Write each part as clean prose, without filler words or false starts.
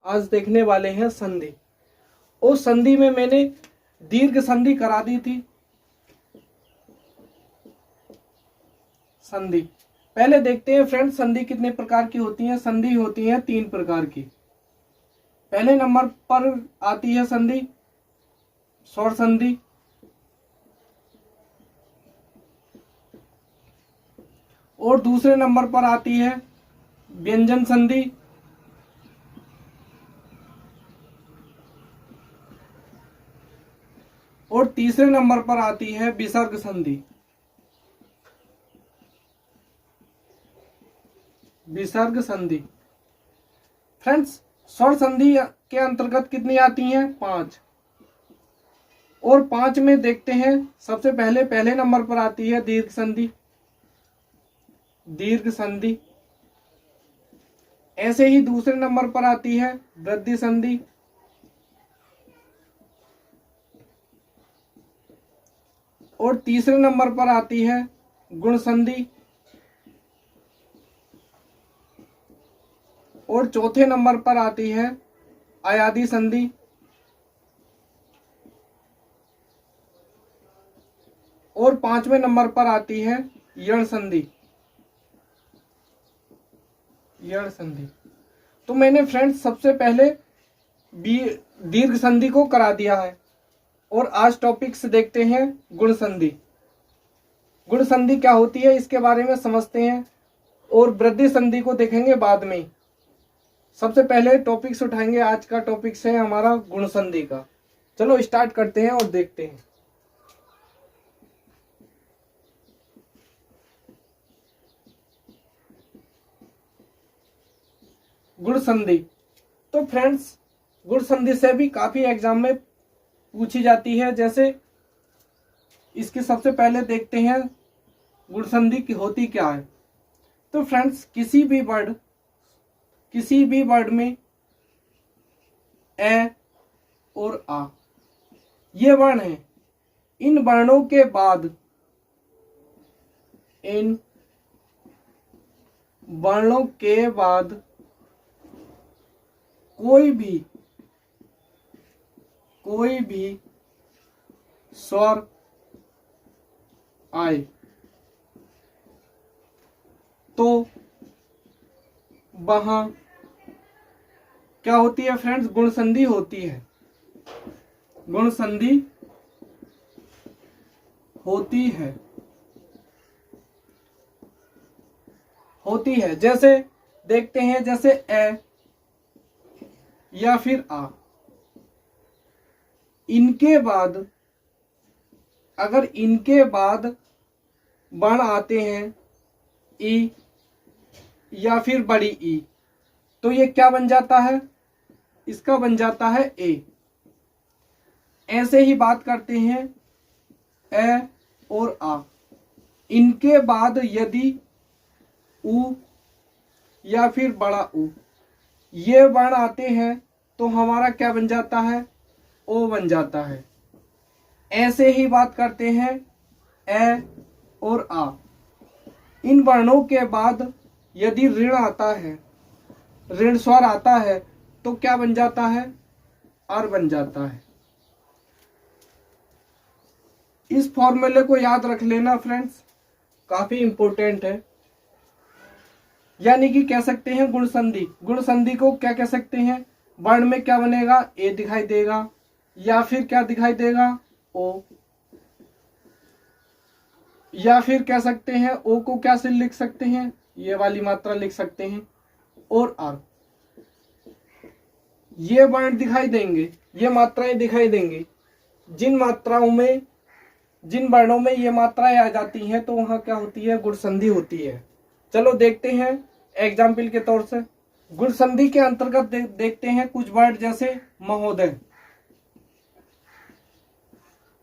आज देखने वाले हैं संधि। उस संधि में मैंने दीर्घ संधि करा दी थी। संधि पहले देखते हैं फ्रेंड्स, संधि कितने प्रकार की होती है। संधि होती है 3 प्रकार की। पहले नंबर पर आती है संधि स्वर संधि, और दूसरे नंबर पर आती है व्यंजन संधि, और तीसरे नंबर पर आती है विसर्ग संधि। विसर्ग संधि फ्रेंड्स, स्वर संधि के अंतर्गत कितनी आती हैं? 5। और 5 में देखते हैं, सबसे पहले नंबर पर आती है दीर्घ संधि। दीर्घ संधि ऐसे ही दूसरे नंबर पर आती है वृद्धि संधि, और तीसरे नंबर पर आती है गुण संधि, और चौथे नंबर पर आती है अयादि संधि, और 5वें नंबर पर आती है यण संधि। यण संधि तो मैंने फ्रेंड्स सबसे पहले दीर्घ संधि को करा दिया है, और आज टॉपिक्स देखते हैं गुण संधि। गुण संधि क्या होती है इसके बारे में समझते हैं, और वृद्धि संधि को देखेंगे बाद में। सबसे पहले टॉपिक्स उठाएंगे, आज का टॉपिक्स है हमारा गुण संधि का। चलो स्टार्ट करते हैं और देखते हैं। गुण संधि तो फ्रेंड्स, गुण संधि से भी काफी एग्जाम में पूछी जाती है। जैसे इसके सबसे पहले देखते हैं गुण संधि की होती क्या है। तो फ्रेंड्स, किसी भी वर्ड में ए और आ ये वर्ण है। इन वर्णों के बाद कोई भी स्वर आए तो वहां क्या होती है फ्रेंड्स? गुण संधि होती है। गुण संधि होती है। जैसे देखते हैं, जैसे ए या फिर आ, इनके बाद अगर इनके बाद वर्ण आते हैं ई या फिर बड़ी ई, तो ये क्या बन जाता है? इसका बन जाता है ए। ऐसे ही बात करते हैं ए और आ, इनके बाद यदि उ या फिर बड़ा उ ये वर्ण आते हैं तो हमारा क्या बन जाता है? ओ बन जाता है। ऐसे ही बात करते हैं ए और आ, इन वर्णों के बाद यदि ऋण आता है, ऋण स्वर आता है, तो क्या बन जाता है? अर बन जाता है। इस फॉर्मूले को याद रख लेना फ्रेंड्स, काफी इंपॉर्टेंट है। यानी कि कह सकते हैं गुण संधि। गुण संधि को क्या कह सकते हैं? वर्ण में क्या बनेगा? ए दिखाई देगा, या फिर क्या दिखाई देगा? ओ। या फिर कह सकते हैं ओ को क्या से लिख सकते हैं? ये वाली मात्रा लिख सकते हैं, और आर। ये वर्ण दिखाई देंगे, ये मात्राएं दिखाई देंगी। जिन वर्णों में ये मात्राएं आ जाती हैं तो वहां क्या होती है? गुण संधि होती है। चलो देखते हैं एग्जाम्पल के तौर से। गुण संधि के अंतर्गत देखते हैं कुछ वर्ड, जैसे महोदय।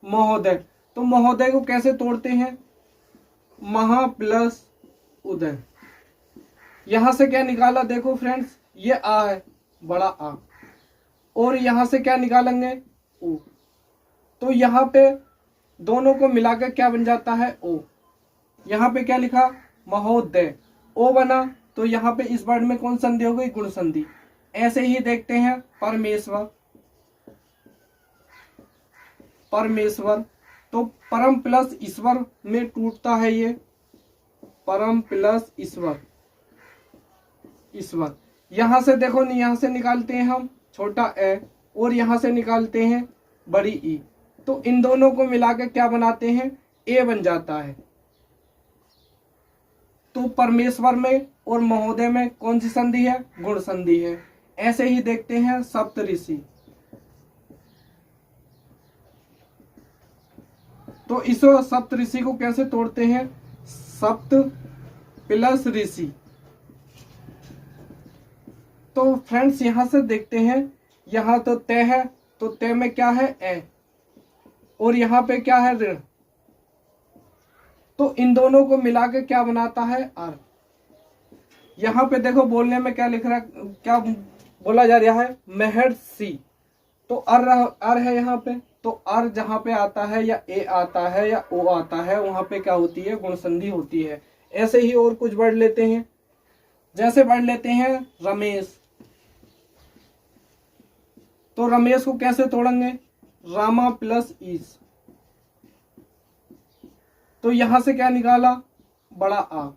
महोदय तो महोदय को कैसे तोड़ते हैं? महा प्लस उदय। यहां से क्या निकाला? देखो फ्रेंड्स, ये आ है, बड़ा आ, और यहां से क्या निकालेंगे? उ। तो यहां पे दोनों को मिलाकर क्या बन जाता है? ओ। यहां पे क्या लिखा? महोदय। ओ बना, तो यहां पे इस वर्ड में कौन संधि हो गई? गुण संधि। ऐसे ही देखते हैं परमेश्वर, परमेश्वर। तो परम प्लस ईश्वर में टूटता है ये, परम प्लस ईश्वर, ईश्वर। यहां से देखो, यहां से निकालते हैं हम छोटा ए और यहां से निकालते हैं बड़ी ई, तो इन दोनों को मिलाकर क्या बनाते हैं, ए बन जाता है। तो परमेश्वर में और महोदय में कौन सी संधि है, गुण संधि है। ऐसे ही देखते हैं सप्तऋषि। तो इस सप्तऋषि को कैसे तोड़ते हैं, सप्त प्लस ऋषि। तो फ्रेंड्स यहां से देखते हैं, यहां तो तय है, तो तय में क्या है, ए, और यहां पे क्या है, ऋण। तो इन दोनों को मिला के क्या बनाता है, आर। यहां पे देखो बोलने में क्या लिख रहा है, क्या बोला जा रहा है, महर्षि। तो अर है यहाँ पे, तो अर जहां पे आता है या ए आता है या ओ आता है, वहां पे क्या होती है, गुण संधि होती है। ऐसे ही और कुछ वर्ड लेते हैं, जैसे वर्ड लेते हैं रमेश। तो रमेश को कैसे तोड़ेंगे, रामा प्लस ईस। तो यहां से क्या निकाला, बड़ा आ,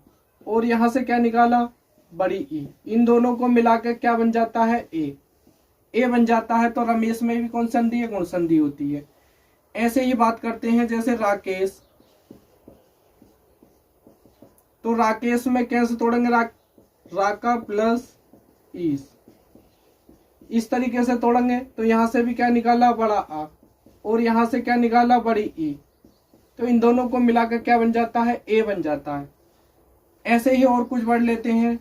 और यहां से क्या निकाला, बड़ी ई। इन दोनों को मिलाकर क्या बन जाता है, ए बन जाता है। तो रमेश में भी कौन संधि है, गुण संधि होती है। ऐसे ही बात करते हैं जैसे राकेश। तो राकेश में कैसे तोड़ेंगे, राका प्लस ईस, इस तरीके से तोड़ेंगे। तो यहां से भी क्या निकाला, बड़ा आ, और यहां से क्या निकाला, बड़ी ई। तो इन दोनों को मिलाकर क्या बन जाता है, ए बन जाता है। ऐसे ही और कुछ वर्ड लेते हैं,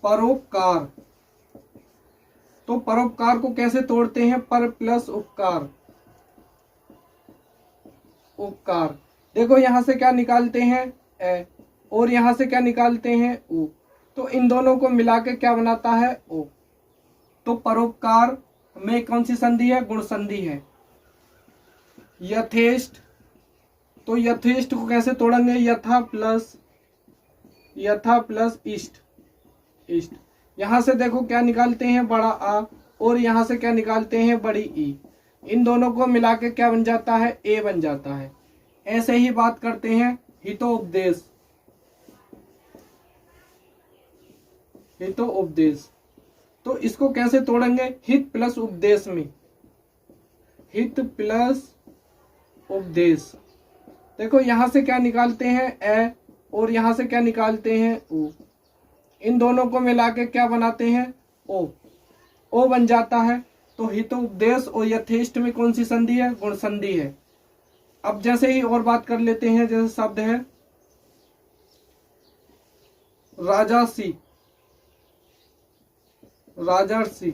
परोपकार। तो परोपकार को कैसे तोड़ते हैं, पर प्लस उपकार, उपकार। देखो यहां से क्या निकालते हैं, ए, और यहां से क्या निकालते हैं, उ। तो इन दोनों को मिलाकर क्या बनाता है, ओ। तो परोपकार में कौन सी संधि है, गुण संधि है। यथेष्ट। तो यथेष्ट को कैसे तोड़ेंगे, यथा प्लस इष्ट, इष्ट। यहां से देखो क्या निकालते हैं, बड़ा आ, और यहां से क्या निकालते हैं, बड़ी ई। इन दोनों को मिलाकर क्या बन जाता है, ए बन जाता है। ऐसे ही बात करते हैं हितोपदेश, हितोपदेश। तो इसको कैसे तोड़ेंगे, हित प्लस उपदेश में, हित प्लस उपदेश। देखो यहां से क्या निकालते हैं, ए, और यहां से क्या निकालते हैं, ओ। इन दोनों को मिला के क्या बनाते हैं, ओ बन जाता है। तो हितोपदेश और यथेष्ट में कौन सी संधि है, गुण संधि है। अब जैसे ही और बात कर लेते हैं, जैसे शब्द है राजर्षि, राजर्षि।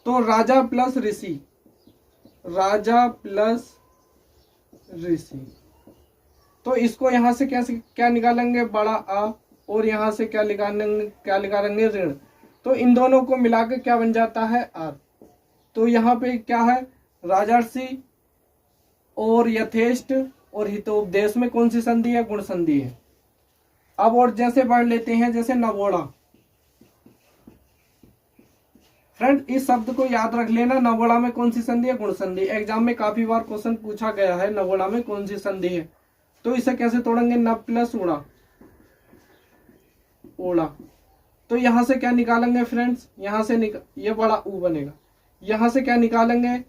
तो राजा प्लस ऋषि, राजा प्लस ऋषि। तो इसको यहां से कैसे क्या निकालेंगे, बड़ा आ, और यहां से क्या निकालेंगे, ऋण। तो इन दोनों को मिलाकर क्या बन जाता है, आर। तो यहाँ पे क्या है, राजर्षि और यथेष्ट और हितोपदेश में कौन सी संधि है, गुण संधि है। अब और जैसे पढ़ लेते हैं, जैसे नवोढ़ा। फ्रेंड इस शब्द को याद रख लेना, नवोढ़ा में कौन सी संधि है, गुण संधि। एग्जाम में काफी बार क्वेश्चन पूछा गया है, नवोढ़ा में कौन सी संधि है। तो इसे कैसे तोड़ेंगे, न प्लस उड़ा, ओड़ा। तो यहां से क्या निकालेंगे फ्रेंड्स, यहां से ये बड़ा ऊ बनेगा। यहां से क्या निकालेंगे,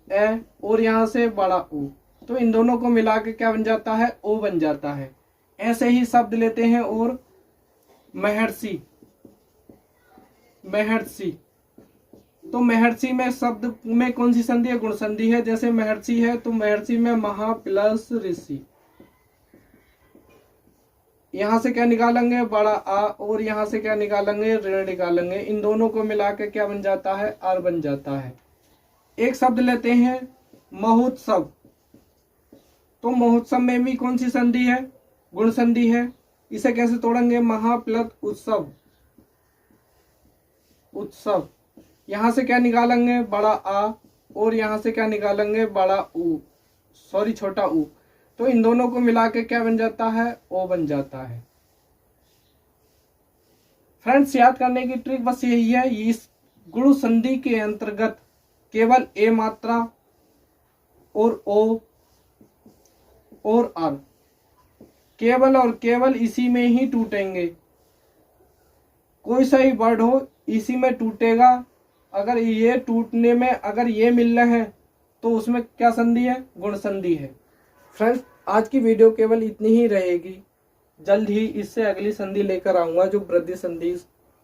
ए, और यहां से बड़ा ऊ। तो इन दोनों को मिला के क्या बन जाता है, ओ बन जाता है। ऐसे ही शब्द लेते हैं और महर्षि, महर्षि। तो महर्षि में शब्द में कौन सी संधि है, गुण संधि है। जैसे महर्षि है, तो महर्षि में महा प्लस ऋषि। यहां से क्या निकालेंगे, बड़ा आ, और यहां से क्या निकालेंगे, ऋण निकालेंगे। इन दोनों को मिलाकर क्या बन जाता है, आर बन जाता है। एक शब्द लेते हैं महोत्सव। तो महोत्सव में भी कौन सी संधि है, गुण संधि है। इसे कैसे तोड़ेंगे, महा प्लस उत्सव, उत्सव। यहां से क्या निकालेंगे, बड़ा आ, और यहां से क्या निकालेंगे, बड़ा ऊ, सॉरी छोटा ऊ। तो इन दोनों को मिला के क्या बन जाता है, ओ बन जाता है। फ्रेंड्स याद करने की ट्रिक बस यही है, इस गुण संधि के अंतर्गत केवल ए मात्रा और ओ और आर केवल और केवल इसी में ही टूटेंगे। कोई सा ही वर्ड हो इसी में टूटेगा। अगर ये टूटने में अगर ये मिल रहा है तो उसमें क्या संधि है? गुण संधि है। फ्रेंड्स आज की वीडियो केवल इतनी ही रहेगी। जल्द ही इससे अगली संधि लेकर आऊंगा जो वृद्धि संधि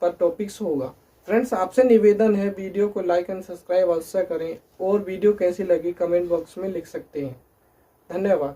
पर टॉपिक्स होगा। फ्रेंड्स आपसे निवेदन है, वीडियो को लाइक एंड सब्सक्राइब अवश्य करें और वीडियो कैसी लगी कमेंट बॉक्स में लिख सकते हैं। धन्यवाद।